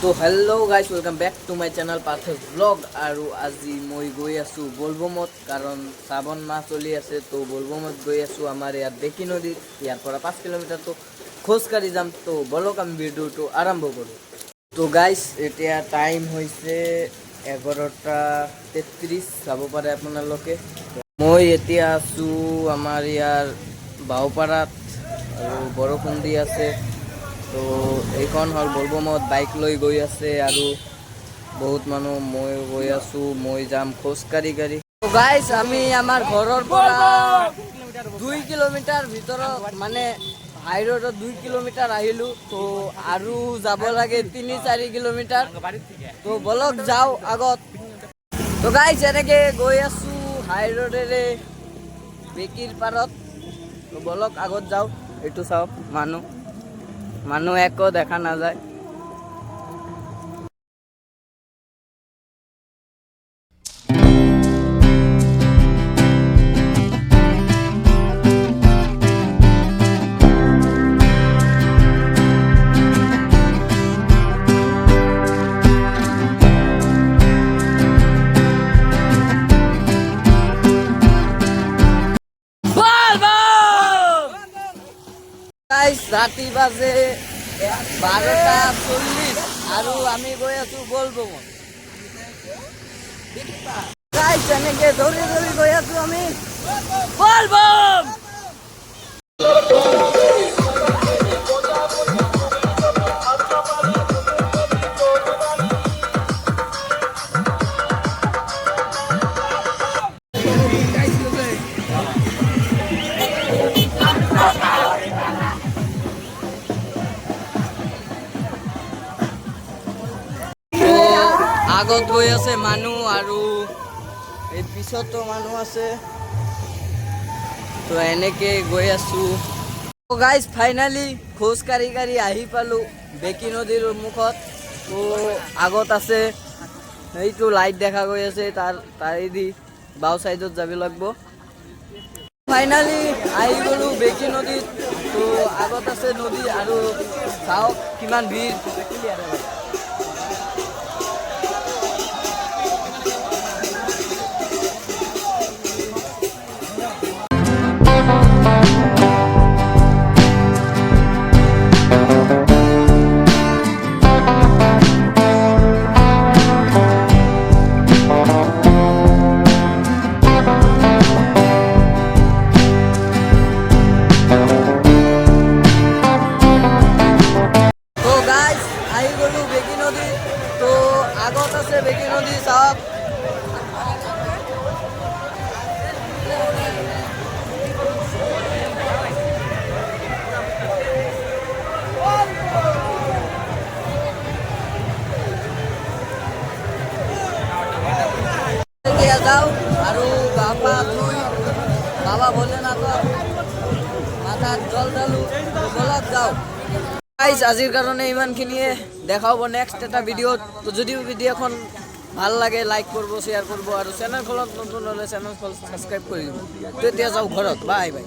তো hello' guys welcome back to my channel Parthesh blog. আৰু আজি মই গৈ আছোঁ বলবমত, কাৰণ শ্ৰাৱণ মাহ চলি আছে। তো বলবমত গৈ আছোঁ আমাৰ ইয়াত বেকী নদীত। ইয়াৰ পৰা 5 কিলোমিটাৰ। তো খোজকাঢ়ি যাম। তো বলক আমি ভিডিঅ'টো আৰম্ভ কৰোঁ। তো গাইজ এতিয়া টাইম হৈছে 11:33। চাব পাৰে আপোনালোকে। মই এতিয়া আছোঁ আমাৰ ইয়াৰ বাওপাৰাত আৰু বৰষুণ দি আছে। তো এইখন হ'ল বলবমত বাইক লৈ গৈ আছে আৰু বহুত মানুহ। মই গৈ আছোঁ, মই যাম খোজকাঢ়ি কাঢ়ি। তো গাইজ আমি আমাৰ ঘৰৰ পৰা 2 কিলোমিটাৰ ভিতৰত, মানে হাই ৰোডত 2 কিলোমিটাৰ আহিলোঁ। তো আৰু যাব লাগে 3-4 কিলোমিটাৰ। তো বলক যাওঁ আগত। তো গাইজ এনেকৈ গৈ আছোঁ হাই ৰোডেৰে বেকীৰ পাৰত। তো বলক আগত যাওঁ। এইটো চাওক, মানুহ একো দেখা নাযায়। ৰাতি বাজে 12:40 আৰু আমি গৈ আছোঁ বলবমত। গাইজ এনেকে দৌৰি দৌৰি গৈ আছোঁ আমি বলবম। আগত গৈ আছে মানুহ আৰু এই পিছতো মানুহ আছে। তো এনেকে গৈ আছোঁ। গাইজ ফাইনেলি খোজকাঢ়ি কাঢ়ি আহি পালোঁ বেকী নদীৰ মুখত। তো আগত আছে এইটো লাইট দেখা গৈ আছে, তাৰেদি বাওঁ চাইডত যাব লাগিব। ফাইনেলি আহি গ'লোঁ বেকী নদীত। তো আগত আছে নদী আৰু চাওক কিমান ভিৰ। বেকী নদী। তো আগত আছে বেকী নদী, চাওক। এতিয়া যাওঁ আৰু গা পা ধুই বাবা ভোলেনাথৰ মাথাত জল ঢালোঁ। বলক যাওঁ। গাইজ আজিৰ কাৰণে ইমানখিনিয়ে। দেখা হ'ব নেক্সট এটা ভিডিঅ'ত। তো যদিও ভিডিঅ'খন ভাল লাগে লাইক কৰিব, শ্বেয়াৰ কৰিব আৰু চেনেলখনত নতুন হ'লে চেনেলখন ছাবস্ক্ৰাইব কৰি দিব। তো এতিয়া যাওঁ ঘৰত। Bye bye.